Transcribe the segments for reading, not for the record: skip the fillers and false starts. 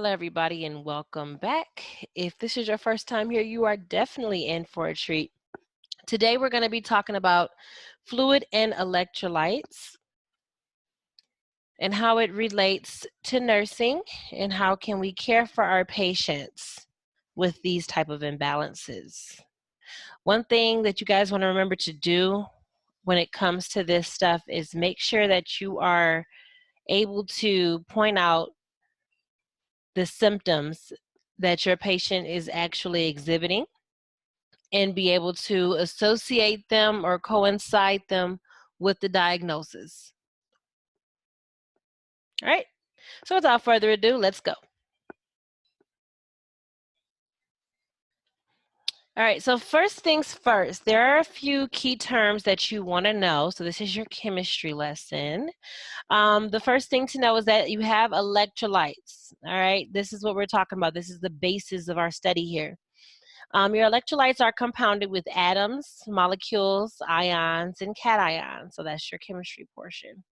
Hello, everybody, and welcome back. If this is your first time here, you are definitely in for a treat. Today, we're going to be talking about fluid and electrolytes and how it relates to nursing and how can we care for our patients with these type of imbalances. One thing that you guys want to remember to do when it comes to this stuff is make sure that you are able to point out the symptoms that your patient is actually exhibiting and be able to associate them or coincide them with the diagnosis. All right, so without further ado, let's go. All right, so first things first, there are a few key terms that you want to know. So this is your chemistry lesson. The first thing to know is that you have electrolytes. All right, this is what we're talking about. This is the basis of our study here. Your electrolytes are compounded with atoms, molecules, ions, and cations. So that's your chemistry portion.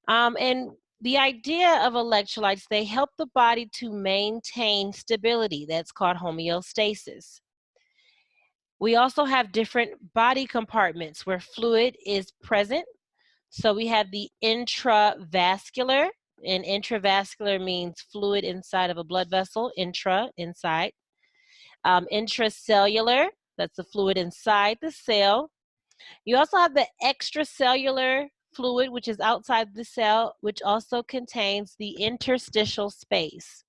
And the idea of electrolytes, they help the body to maintain stability. That's called homeostasis. We also have different body compartments where fluid is present. So we have the intravascular, and intravascular means fluid inside of a blood vessel, intra, inside. Intracellular, that's the fluid inside the cell. You also have the extracellular fluid, which is outside the cell, which also contains the interstitial space.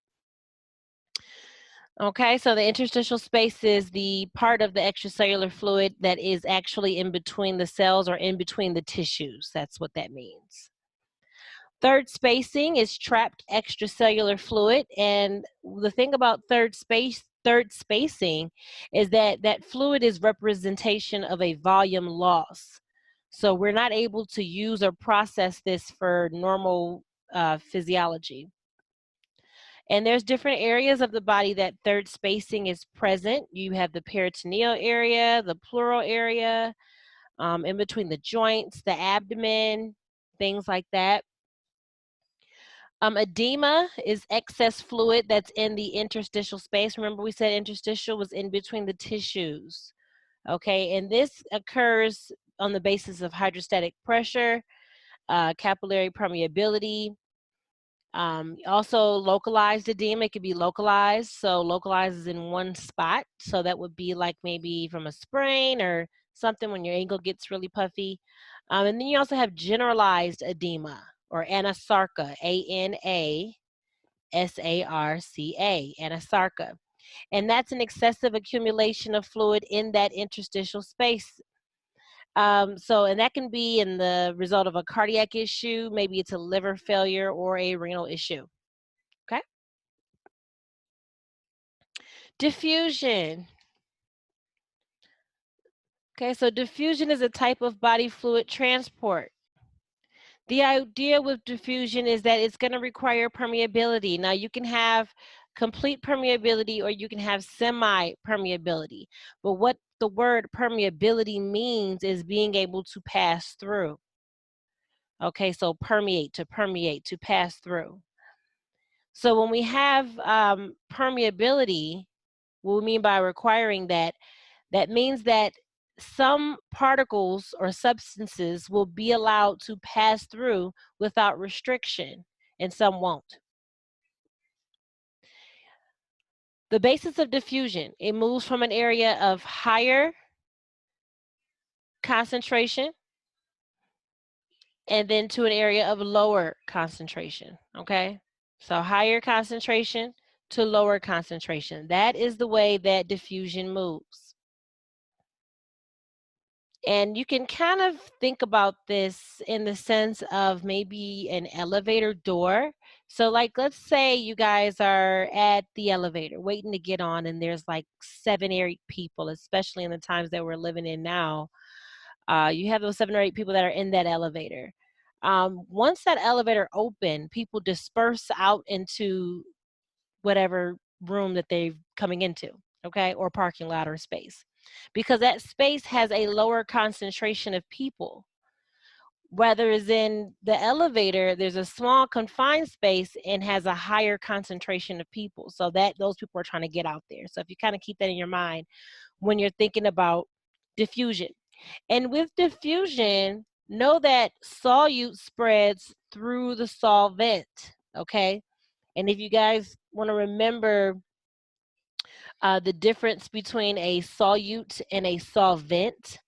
Okay, so the interstitial space is the part of the extracellular fluid that is actually in between the cells or in between the tissues. That's what that means. Third spacing is trapped extracellular fluid, and the thing about third spacing is that that fluid is representation of a volume loss. So we're not able to use or process this for normal physiology. And there's different areas of the body that third spacing is present. You have the peritoneal area, the pleural area, in between the joints, the abdomen, things like that. Edema is excess fluid that's in the interstitial space. Remember we said interstitial was in between the tissues. Okay, and this occurs on the basis of hydrostatic pressure, capillary permeability, also localized edema. It could be localized, so localized is in one spot, so that would be like maybe from a sprain or something when your ankle gets really puffy. And then you also have generalized edema or anasarca, A-N-A-S-A-R-C-A, anasarca. And that's an excessive accumulation of fluid in that interstitial space. And that can be in the result of a cardiac issue, maybe it's a liver failure or a renal issue. Okay. Diffusion. Okay, so diffusion is a type of body fluid transport. The idea with diffusion is that it's going to require permeability. Now you can have complete permeability or you can have semi-permeability. But what the word permeability means is being able to pass through. Okay, so permeate, to pass through. So when we have permeability, what we mean by requiring that, that means that some particles or substances will be allowed to pass through without restriction, and some won't. The basis of diffusion, it moves from an area of higher concentration and then to an area of lower concentration, okay? So higher concentration to lower concentration. That is the way that diffusion moves. And you can kind of think about this in the sense of maybe an elevator door. So like, let's say you guys are at the elevator waiting to get on and there's like 7 or 8 people, especially in the times that we're living in now. You have those 7 or 8 people that are in that elevator. Once that elevator open, people disperse out into whatever room that they're coming into, okay, or parking lot or space, because that space has a lower concentration of people. Whereas in the elevator, there's a small confined space and has a higher concentration of people. So that those people are trying to get out there. So if you kind of keep that in your mind when you're thinking about diffusion. And with diffusion, know that solute spreads through the solvent, okay? And if you guys want to remember the difference between a solute and a solvent,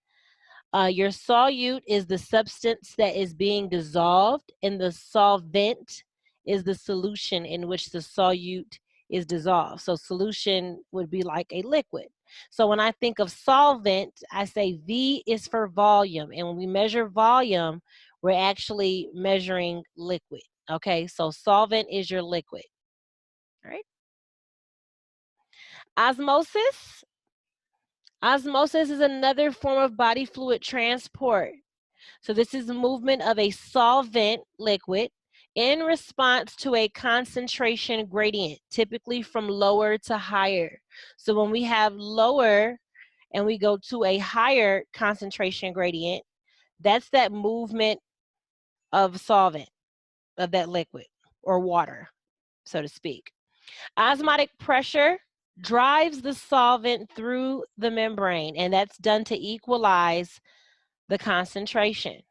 your solute is the substance that is being dissolved, and the solvent is the solution in which the solute is dissolved. So solution would be like a liquid. So when I think of solvent, I say V is for volume. And when we measure volume, we're actually measuring liquid. Okay, so solvent is your liquid. All right. Osmosis. Osmosis is another form of body fluid transport. So this is the movement of a solvent liquid in response to a concentration gradient, typically from lower to higher. So when we have lower and we go to a higher concentration gradient, that's that movement of solvent, of that liquid or water, so to speak. Osmotic pressure drives the solvent through the membrane, and that's done to equalize the concentration.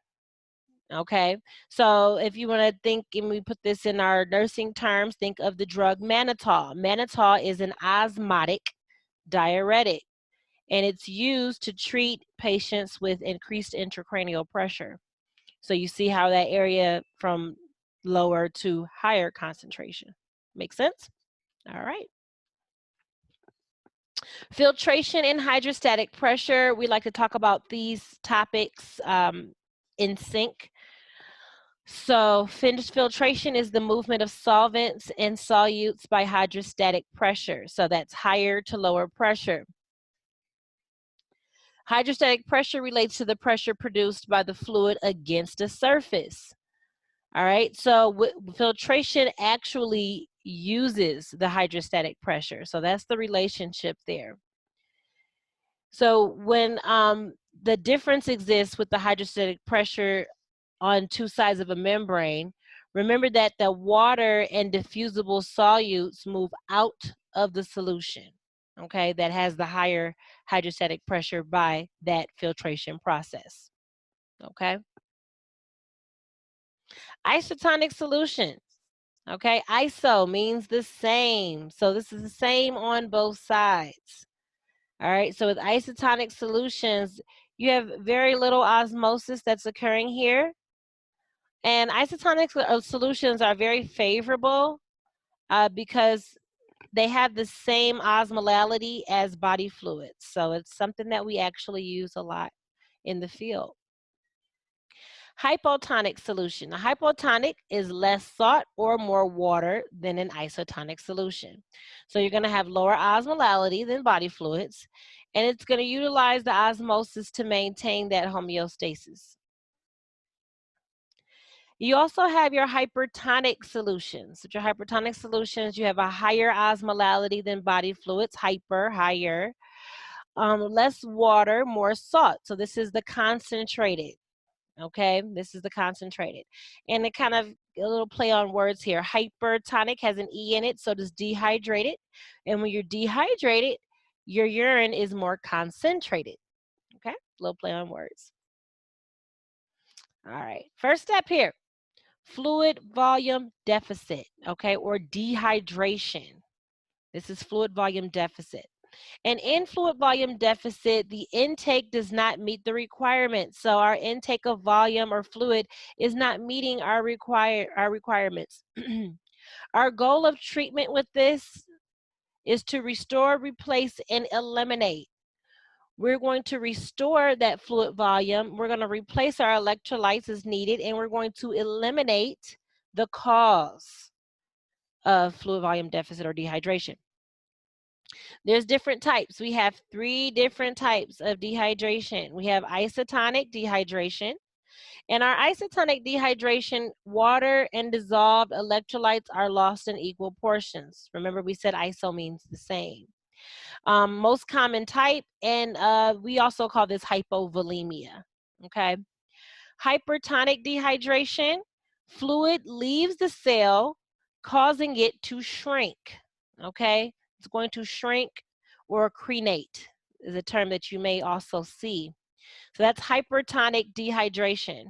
Okay, so if you want to think, and we put this in our nursing terms, think of the drug mannitol. Mannitol is an osmotic diuretic, and it's used to treat patients with increased intracranial pressure. So you see how that area from lower to higher concentration. Make sense? All right. Filtration and hydrostatic pressure. We like to talk about these topics in sync. So filtration is the movement of solvents and solutes by hydrostatic pressure. So that's higher to lower pressure. Hydrostatic pressure relates to the pressure produced by the fluid against a surface. All right, so filtration actually uses the hydrostatic pressure. So that's the relationship there. So when the difference exists with the hydrostatic pressure on two sides of a membrane, remember that the water and diffusible solutes move out of the solution, okay, that has the higher hydrostatic pressure by that filtration process, okay? Isotonic solutions, okay? Iso means the same, so this is the same on both sides. All right, so with isotonic solutions, you have very little osmosis that's occurring here. And isotonic solutions are very favorable because they have the same osmolality as body fluids. So it's something that we actually use a lot in the field. Hypotonic solution. A hypotonic is less salt or more water than an isotonic solution. So you're going to have lower osmolality than body fluids, and it's going to utilize the osmosis to maintain that homeostasis. You also have your hypertonic solutions. With your hypertonic solutions, you have a higher osmolality than body fluids, higher, less water, more salt. So this is the concentrated. Okay, this is the concentrated. And it kind of a little play on words here. Hypertonic has an E in it, so does dehydrated. And when you're dehydrated, your urine is more concentrated. Okay, a little play on words. All right, first step here, fluid volume deficit, okay, or dehydration. This is fluid volume deficit. And in fluid volume deficit, the intake does not meet the requirements. So our intake of volume or fluid is not meeting our requirements. Our goal of treatment with this is to restore, replace, and eliminate. We're going to restore that fluid volume. We're going to replace our electrolytes as needed, and we're going to eliminate the cause of fluid volume deficit or dehydration. There's different types. We have 3 different types of dehydration. We have isotonic dehydration. In our isotonic dehydration, water and dissolved electrolytes are lost in equal portions. Remember, we said iso means the same. Most common type, and we also call this hypovolemia, okay? Hypertonic dehydration, fluid leaves the cell, causing it to shrink, okay? It's going to shrink or crenate is a term that you may also see. So that's hypertonic dehydration.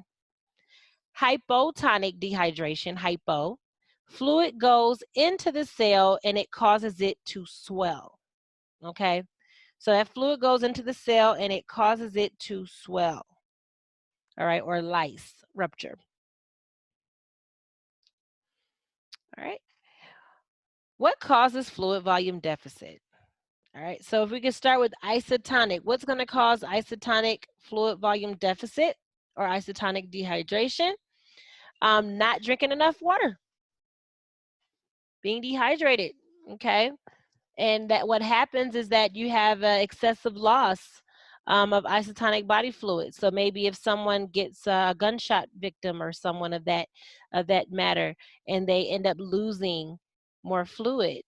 Hypotonic dehydration, hypo, fluid goes into the cell and it causes it to swell, okay? So that fluid goes into the cell and it causes it to swell, all right, or lyse, rupture. All right. What causes fluid volume deficit? All right, so if we can start with isotonic, what's going to cause isotonic fluid volume deficit or isotonic dehydration? Not drinking enough water, being dehydrated, okay? And that what happens is that you have excessive loss of isotonic body fluid. So maybe if someone gets a gunshot victim or someone of that matter, and they end up losing more fluid.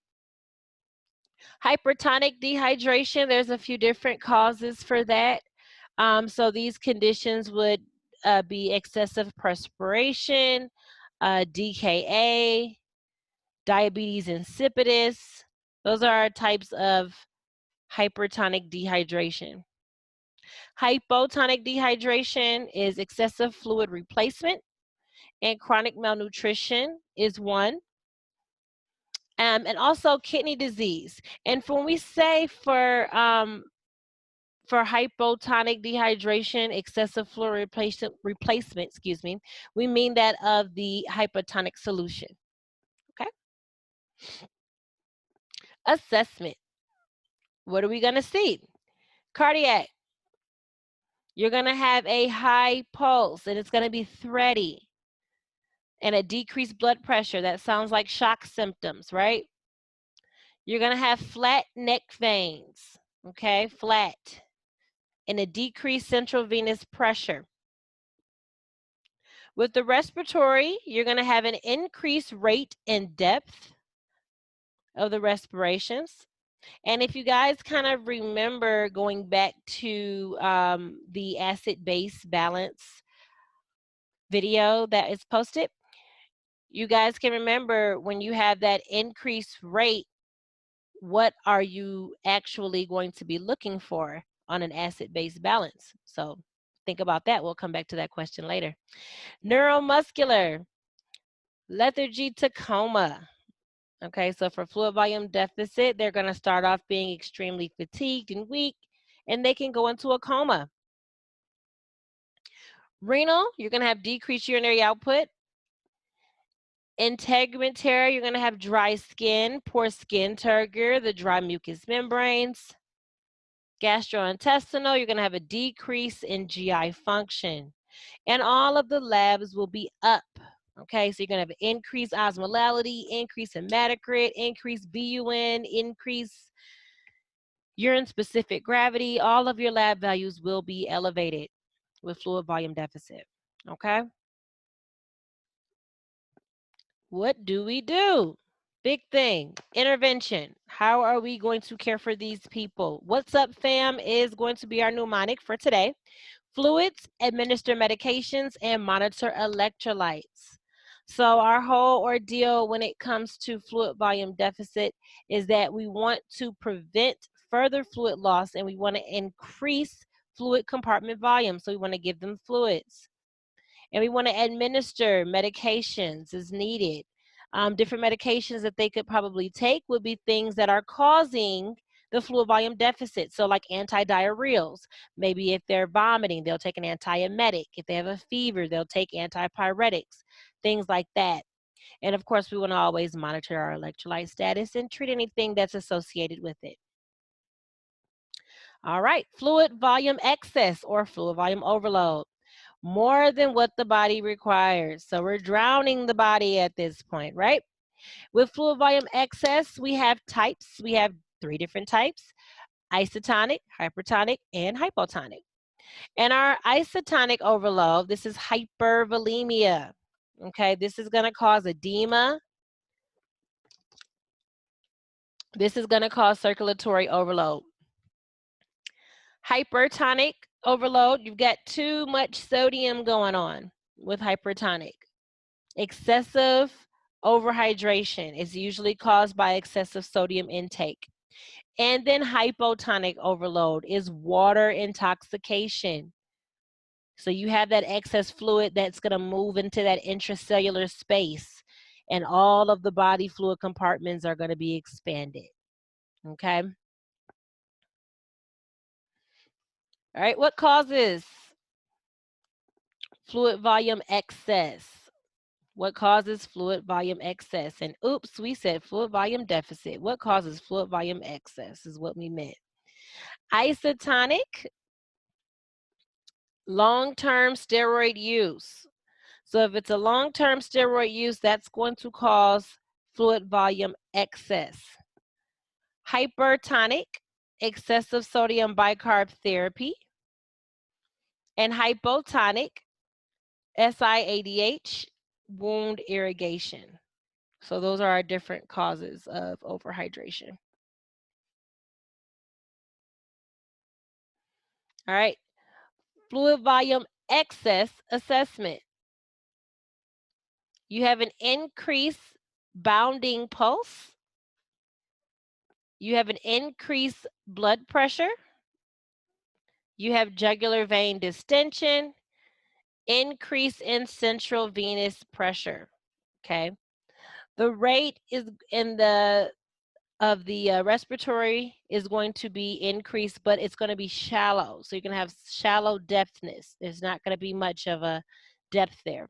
Hypertonic dehydration, there's a few different causes for that. So these conditions would be excessive perspiration, DKA, diabetes insipidus. Those are types of hypertonic dehydration. Hypotonic dehydration is excessive fluid replacement, and chronic malnutrition is one. And also kidney disease. And when we say for hypotonic dehydration, excessive fluid replacement, excuse me, we mean that of the hypotonic solution. Okay. Assessment. What are we going to see? Cardiac. You're going to have a high pulse, and it's going to be thready, and a decreased blood pressure. That sounds like shock symptoms, right? You're going to have flat neck veins, okay, flat, and a decreased central venous pressure. With the respiratory, you're going to have an increased rate and depth of the respirations. And if you guys kind of remember going back to the acid-base balance video that is posted, you guys can remember when you have that increased rate, what are you actually going to be looking for on an acid-base balance? So think about that. We'll come back to that question later. Neuromuscular, lethargy to coma. Okay, so for fluid volume deficit, they're going to start off being extremely fatigued and weak, and they can go into a coma. Renal, you're going to have decreased urinary output. Integumentary, you're going to have dry skin, poor skin turgor, the dry mucous membranes. Gastrointestinal, you're going to have a decrease in GI function. And all of the labs will be up. Okay, so you're going to have increased osmolality, increase in hematocrit, increased BUN, increase urine-specific gravity. All of your lab values will be elevated with fluid volume deficit. Okay? What do we do? Big thing, intervention. How are we going to care for these people? What's up, fam, is going to be our mnemonic for today. Fluids, administer medications, and monitor electrolytes. So our whole ordeal when it comes to fluid volume deficit is that we want to prevent further fluid loss, and we want to increase fluid compartment volume. So we want to give them fluids. And we want to administer medications as needed. Different medications that they could probably take would be things that are causing the fluid volume deficit. So like antidiarrheals, maybe if they're vomiting, they'll take an antiemetic. If they have a fever, they'll take antipyretics, things like that. And of course, we want to always monitor our electrolyte status and treat anything that's associated with it. All right, fluid volume excess or fluid volume overload. More than what the body requires. So we're drowning the body at this point, right? With fluid volume excess, we have types. We have 3 different types: isotonic, hypertonic, and hypotonic. And our isotonic overload, this is hypervolemia. Okay, this is going to cause edema. This is going to cause circulatory overload. Hypertonic overload, you've got too much sodium going on with hypertonic. Excessive overhydration is usually caused by excessive sodium intake. And then hypotonic overload is water intoxication. So you have that excess fluid that's going to move into that intracellular space, and all of the body fluid compartments are going to be expanded. Okay? All right, what causes fluid volume excess? What causes fluid volume excess? And oops, we said fluid volume deficit. What causes fluid volume excess is what we meant. Isotonic, long-term steroid use. So if it's a long-term steroid use, that's going to cause fluid volume excess. Hypertonic, excessive sodium bicarb therapy. And hypotonic, SIADH, wound irrigation. So those are our different causes of overhydration. All right, fluid volume excess assessment. You have an increased bounding pulse. You have an increased blood pressure. You have jugular vein distension, increase in central venous pressure. Okay. The rate is of the respiratory is going to be increased, but it's going to be shallow. So you're going to have shallow depthness. There's not going to be much of a depth there.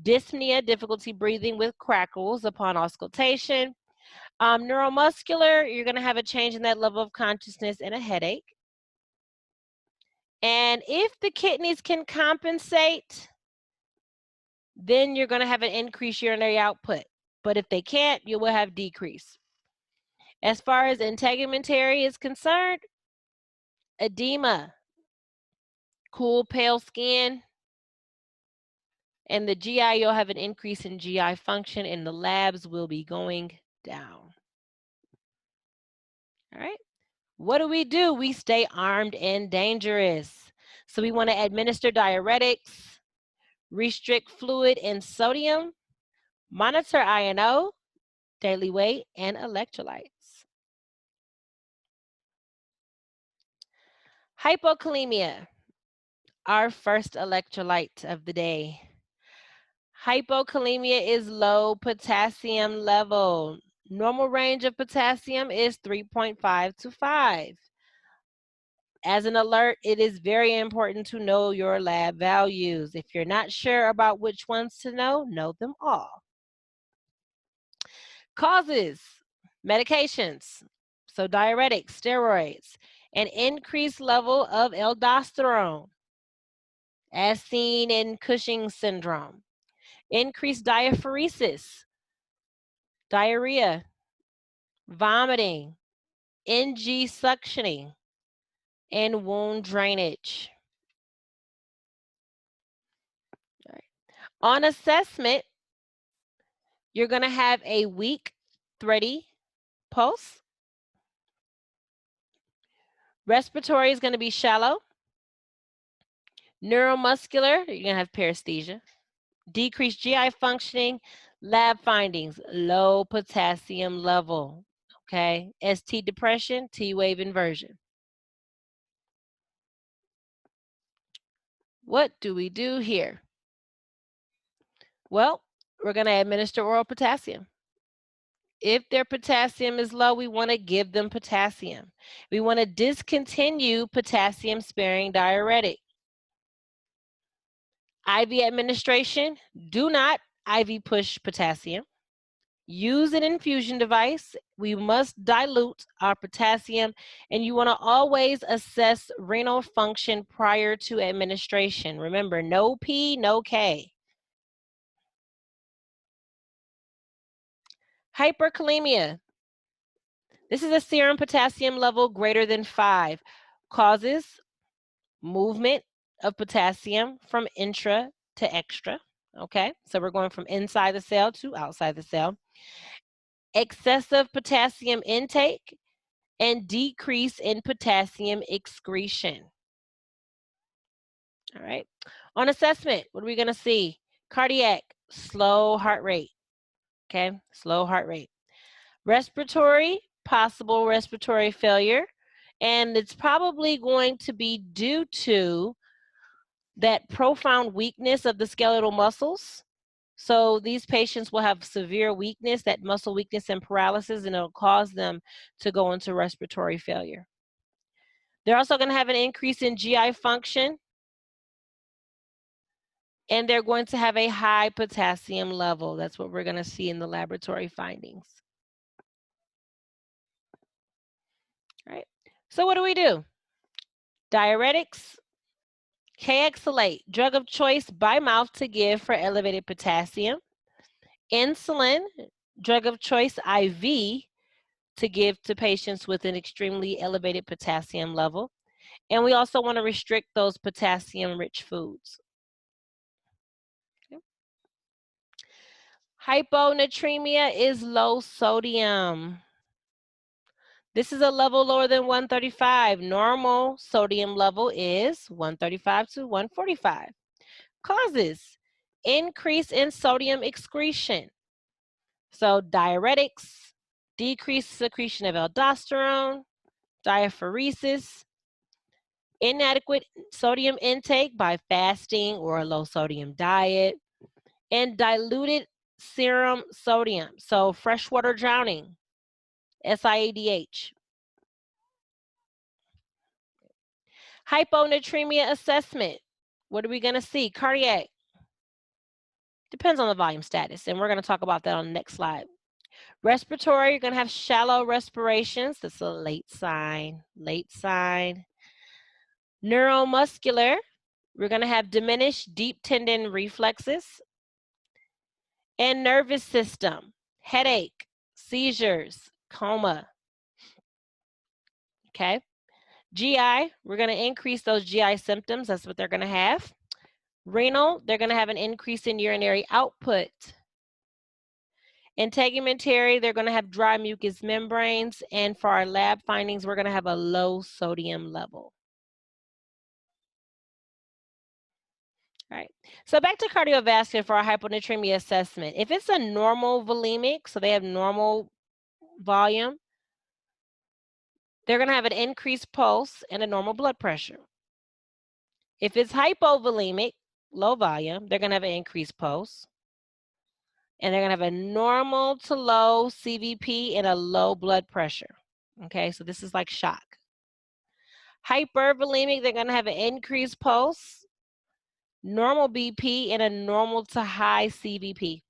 Dyspnea, difficulty breathing with crackles upon auscultation. Neuromuscular, you're going to have a change in that level of consciousness and a headache. And if the kidneys can compensate, then you're going to have an increased urinary output. But if they can't, you will have decrease. As far as integumentary is concerned, edema, cool, pale skin, and the GI, you'll have an increase in GI function, and the labs will be going down. All right. What do? We stay armed and dangerous. So we want to administer diuretics, restrict fluid and sodium, monitor INO, daily weight, and electrolytes. Hypokalemia, our first electrolyte of the day. Hypokalemia is low potassium level. Normal range of potassium is 3.5 to 5. As an alert, it is very important to know your lab values. If you're not sure about which ones to know them all. Causes, medications, so diuretics, steroids, an increased level of aldosterone, as seen in Cushing's syndrome, increased diaphoresis, diarrhea, vomiting, NG suctioning, and wound drainage. Right. On assessment, you're going to have a weak, thready pulse. Respiratory is going to be shallow. Neuromuscular, you're going to have paresthesia. Decreased GI functioning. Lab findings, low potassium level. Okay. ST depression, T wave inversion. What do we do here? Well, we're going to administer oral potassium. If their potassium is low, we want to give them potassium. We want to discontinue potassium-sparing diuretic. IV administration, do not IV push potassium. Use an infusion device. We must dilute our potassium, and you want to always assess renal function prior to administration. Remember, no P, no K. Hyperkalemia. This is a serum potassium level greater than 5. Causes movement of potassium from intra to extra. Okay, so we're going from inside the cell to outside the cell. Excessive potassium intake and decrease in potassium excretion. All right. On assessment, what are we going to see? Cardiac, slow heart rate. Okay, slow heart rate. Respiratory, possible respiratory failure. And it's probably going to be due to that profound weakness of the skeletal muscles. So these patients will have severe weakness, that muscle weakness and paralysis, and it'll cause them to go into respiratory failure. They're also going to have an increase in GI function, and they're going to have a high potassium level. That's what we're going to see in the laboratory findings. All right. So what do? Diuretics, Kxalate, drug of choice by mouth to give for elevated potassium. Insulin, drug of choice IV to give to patients with an extremely elevated potassium level. And we also want to restrict those potassium-rich foods. Okay. Hyponatremia is low sodium. This is a level lower than 135. Normal sodium level is 135 to 145. Causes: increase in sodium excretion. So diuretics, decreased secretion of aldosterone, diaphoresis, inadequate sodium intake by fasting or a low sodium diet, and diluted serum sodium. So freshwater drowning, SIADH. Hyponatremia assessment. What are we going to see? Cardiac. Depends on the volume status, and we're going to talk about that on the next slide. Respiratory, you're going to have shallow respirations. That's a late sign. Neuromuscular, we're going to have diminished deep tendon reflexes. And nervous system, headache, seizures, coma. Okay. GI, we're going to increase those GI symptoms. That's what they're going to have. Renal, they're going to have an increase in urinary output. Integumentary, they're going to have dry mucous membranes. And for our lab findings, we're going to have a low sodium level. All right. So back to cardiovascular for our hyponatremia assessment. If it's a normal volemic, so they have normal volume, they're going to have an increased pulse and a normal blood pressure. If it's hypovolemic, low volume, they're going to have an increased pulse. And they're going to have a normal to low CVP and a low blood pressure. Okay, so this is like shock. Hypervolemic, they're going to have an increased pulse, normal BP, and a normal to high CVP.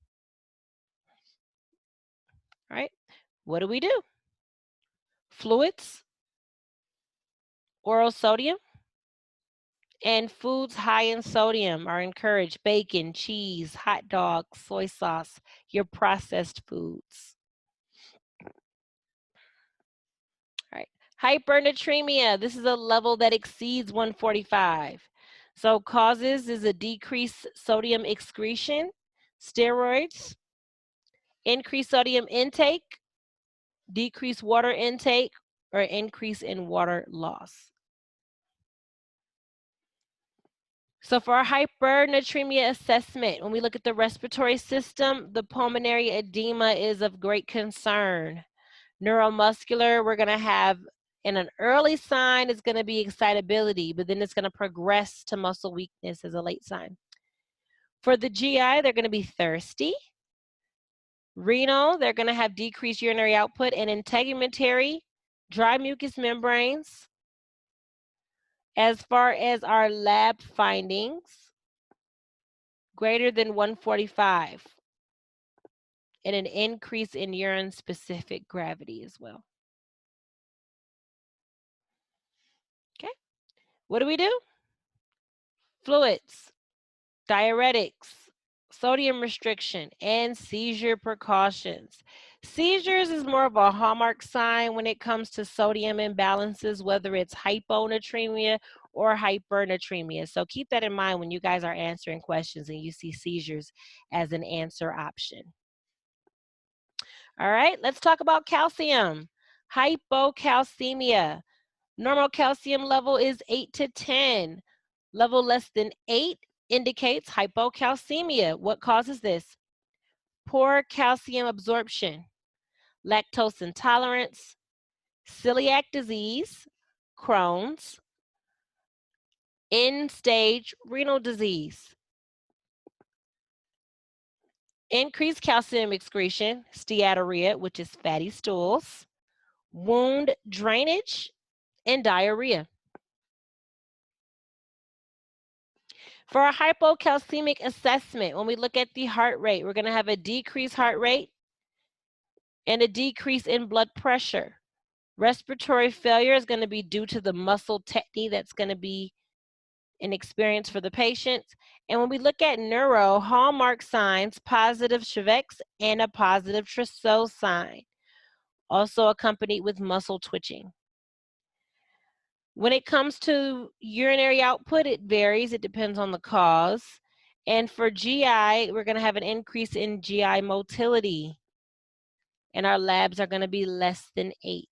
All right, what do? Fluids, oral sodium, and foods high in sodium are encouraged. Bacon, cheese, hot dogs, soy sauce, your processed foods. All right. Hypernatremia, this is a level that exceeds 145. So causes is a decreased sodium excretion, steroids, increased sodium intake, decreased water intake, or increase in water loss. So for our hypernatremia assessment, when we look at the respiratory system, the pulmonary edema is of great concern. Neuromuscular, we're going to have, in an early sign, it's going to be excitability, but then it's going to progress to muscle weakness as a late sign. For the GI, they're going to be thirsty. Renal, they're going to have decreased urinary output, and integumentary, dry mucous membranes. As far as our lab findings, greater than 145, and an increase in urine-specific gravity as well. Okay, what do? Fluids, diuretics, sodium restriction, and seizure precautions. Seizures is more of a hallmark sign when it comes to sodium imbalances, whether it's hyponatremia or hypernatremia. So keep that in mind when you guys are answering questions and you see seizures as an answer option. All right, let's talk about calcium. Hypocalcemia. Normal calcium level is 8 to 10. Level less than 8 indicates hypocalcemia. What causes this? Poor calcium absorption, lactose intolerance, celiac disease, Crohn's, end-stage renal disease. Increased calcium excretion, steatorrhea, which is fatty stools, wound drainage, and diarrhea. For a hypocalcemic assessment, when we look at the heart rate, we're going to have a decreased heart rate and a decrease in blood pressure. Respiratory failure is going to be due to the muscle tetany that's going to be an experience for the patients. And when we look at neuro, hallmark signs, positive Chevex and a positive Trousseau sign, also accompanied with muscle twitching. When it comes to urinary output, it varies. It depends on the cause. And for GI, we're going to have an increase in GI motility. And our labs are going to be less than 8.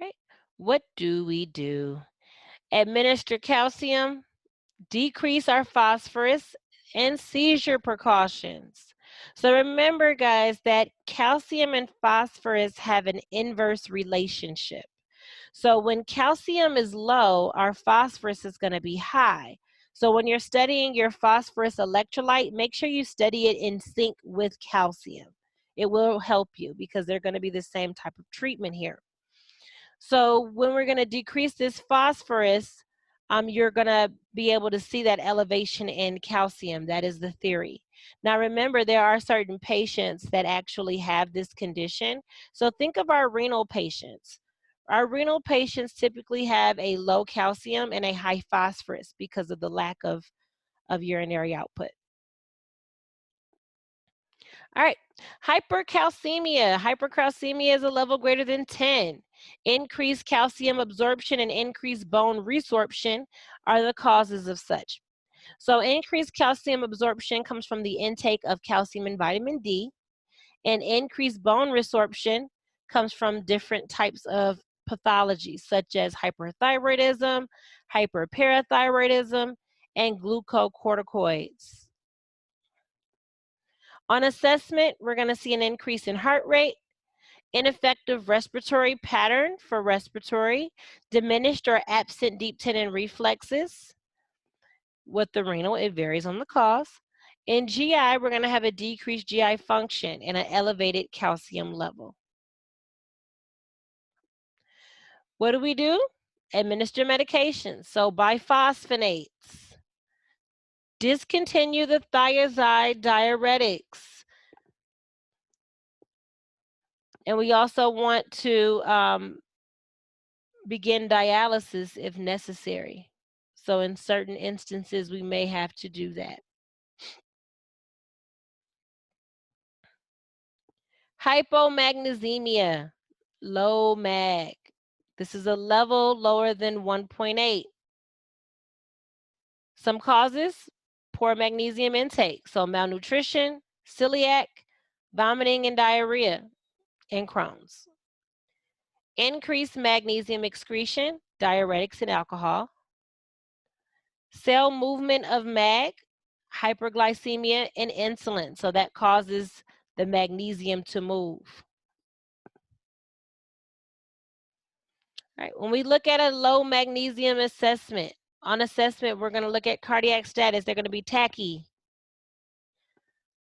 Right? What do we do? Administer calcium, decrease our phosphorus, and seizure precautions. So remember, guys, that calcium and phosphorus have an inverse relationship. So when calcium is low, our phosphorus is going to be high. So when you're studying your phosphorus electrolyte, make sure you study it in sync with calcium. It will help you because they're going to be the same type of treatment here. So when we're going to decrease this phosphorus, you're going to be able to see that elevation in calcium. That is the theory. Now remember, there are certain patients that actually have this condition. So think of our renal patients. Our renal patients typically have a low calcium and a high phosphorus because of the lack of urinary output. All right, hypercalcemia. Hypercalcemia is a level greater than 10. Increased calcium absorption and increased bone resorption are the causes of such. So increased calcium absorption comes from the intake of calcium and vitamin D, and increased bone resorption comes from different types of pathologies such as hyperthyroidism, hyperparathyroidism, and glucocorticoids. On assessment, we're going to see an increase in heart rate, ineffective respiratory pattern for respiratory, diminished or absent deep tendon reflexes. With the renal, it varies on the cause. In GI, we're going to have a decreased GI function and an elevated calcium level. What do? Administer medications. So biphosphonates. Discontinue the thiazide diuretics. And we also want to begin dialysis if necessary. So in certain instances, we may have to do that. Hypomagnesemia, low mag. This is a level lower than 1.8. Some causes, poor magnesium intake. So malnutrition, celiac, vomiting and diarrhea, and Crohn's. Increased magnesium excretion, diuretics and alcohol. Cell movement of mag, hyperglycemia, and insulin. So that causes the magnesium to move. All right, when we look at a low magnesium assessment, on assessment, we're going to look at cardiac status. They're going to be tachy.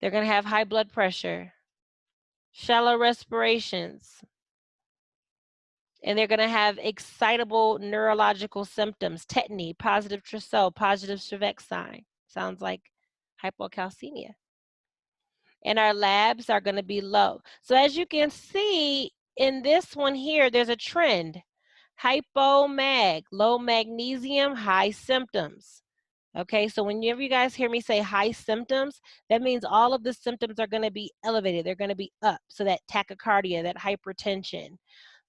They're going to have high blood pressure, shallow respirations, and they're going to have excitable neurological symptoms, tetany, positive Trousseau, positive Chevex sign. Sounds like hypocalcemia. And our labs are going to be low. So as you can see in this one here, there's a trend. Hypomag, low magnesium, high symptoms. Okay, so whenever you guys hear me say high symptoms, that means all of the symptoms are going to be elevated. They're going to be up. So that tachycardia, that hypertension,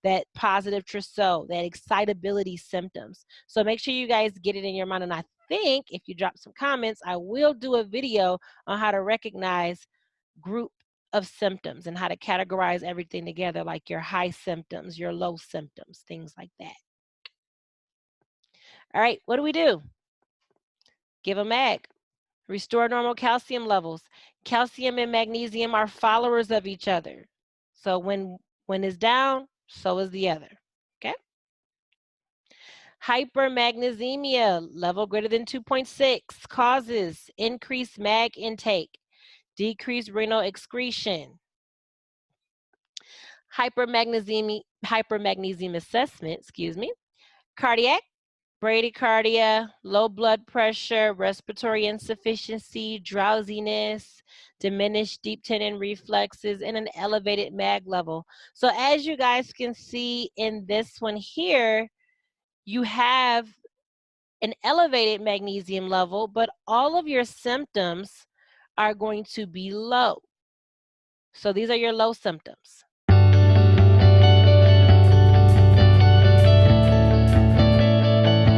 that positive Trousseau, that excitability symptoms. So make sure you guys get it in your mind. And I think if you drop some comments, I will do a video on how to recognize group of symptoms and how to categorize everything together, like your high symptoms, your low symptoms, things like that. All right, what do? Give a mag. Restore normal calcium levels. Calcium and magnesium are followers of each other. So when it's down, so is the other. Okay? Hypermagnesemia, level greater than 2.6, causes increased mag intake, decreased renal excretion. Hypermagnesium assessment, cardiac, bradycardia, low blood pressure, respiratory insufficiency, drowsiness, diminished deep tendon reflexes, and an elevated mag level. So as you guys can see in this one here, you have an elevated magnesium level, but all of your symptoms are going to be low. So these are your low symptoms.